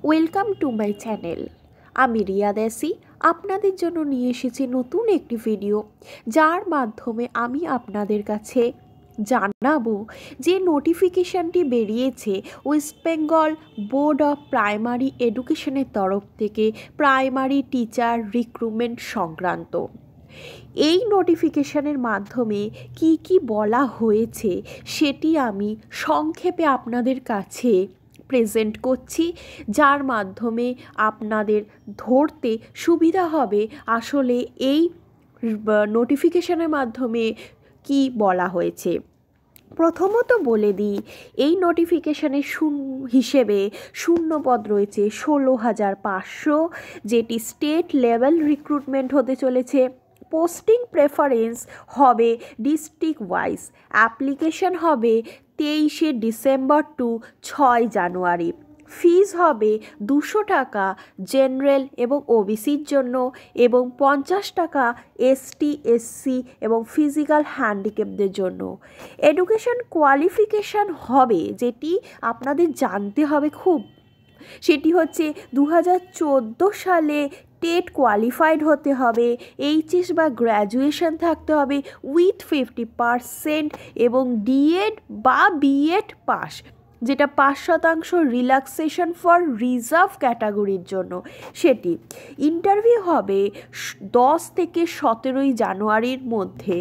Welcome to my channel. আমি রিয়া দেশি আপনাদের জন্য নিয়ে এসেছি নতুন একটি ভিডিও, যার মাধ্যমে আমি আপনাদের কাছে জানাবো যে নোটিফিকেশানটি বেরিয়েছে West Bengal board of primary এডুকেশনের তরফ থেকে প্রাইমারি টিচার রিক্রুটমেন্ট সংক্রান্ত। এই নোটিফিকেশানের মাধ্যমে কি কি বলা হয়েছে সেটি আমি সংক্ষেপে আপনাদের কাছে প্রেজেন্ট করছি, যার মাধ্যমে আপনাদের ধরতে সুবিধা হবে আসলে এই নোটিফিকেশানের মাধ্যমে কি বলা হয়েছে। প্রথমত বলে দিই, এই নোটিফিকেশানের হিসেবে শূন্যপদ রয়েছে 16,500, যেটি স্টেট লেভেল রিক্রুটমেন্ট হতে চলেছে। পোস্টিং প্রেফারেন্স হবে ডিস্ট্রিক্ট ওয়াইজ। অ্যাপ্লিকেশন হবে 23শে ডিসেম্বর টু 6 জানুয়ারি। ফিজ হবে 200 টাকা জেনারেল এবং ওবিসির জন্য এবং 50 টাকা এসটি এসসি এবং ফিজিক্যাল হ্যান্ডিক্যাপদের জন্য। এডুকেশন কোয়ালিফিকেশান হবে, যেটি আপনাদের জানতে হবে খুব, সেটি হচ্ছে 2014 সালে টেট কোয়ালিফাইড হতে হবে, এইচএস বা গ্র্যাজুয়েশন থাকতে হবে উইথ 50% এবং ডিএড বা বিএড পাস, যেটা 5% রিল্যাক্সেশন ফর রিজার্ভ ক্যাটাগরির জন্য সেটি। ইন্টারভিউ হবে 10 থেকে 17 জানুয়ারির মধ্যে।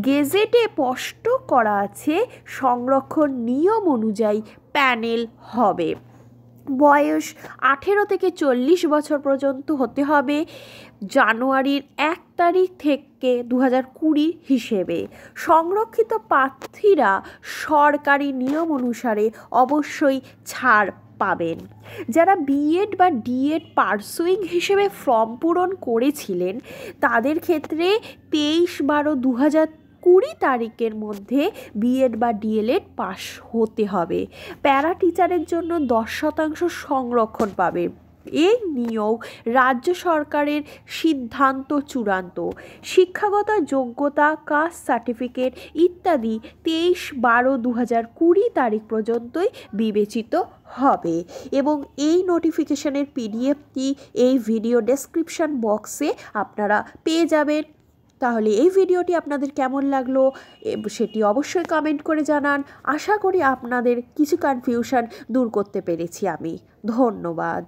গেজেটে স্পষ্ট করা আছে সংরক্ষণ নিয়ম অনুযায়ী প্যানেল হবে। বয়স 18 থেকে 40 বছর পর্যন্ত হতে হবে জানুয়ারির 1 তারিখ থেকে 2020 হিসেবে। সংরক্ষিত প্রার্থীরা সরকারি নিয়ম অনুসারে অবশ্যই ছাড় পাবেন। যারা বিএড বা ডিএড পার্সুইং হিসেবে ফর্ম পূরণ করেছিলেন তাদের ক্ষেত্রে 23/12/2020 তারিখের মধ্যে বিএড বা ডিএলএড পাস হতে হবে। প্যারা টিচারের জন্য 10% সংরক্ষণ পাবে। এই নিয়োগ রাজ্য সরকারের সিদ্ধান্ত চূড়ান্ত। শিক্ষাগত যোগ্যতা, কাস্ট সার্টিফিকেট ইত্যাদি 23/12/2020 তারিখ পর্যন্তই বিবেচিত হবে এবং এই নোটিফিকেশনের পিডিএফটি এই ভিডিও ডেসক্রিপশন বক্সে আপনারা পেয়ে যাবেন। তাহলে এই ভিডিওটি আপনাদের কেমন লাগলো সেটি অবশ্যই কমেন্ট করে জানান। আশা করি আপনাদের কিছু কনফিউশন দূর করতে পেরেছি আমি। ধন্যবাদ।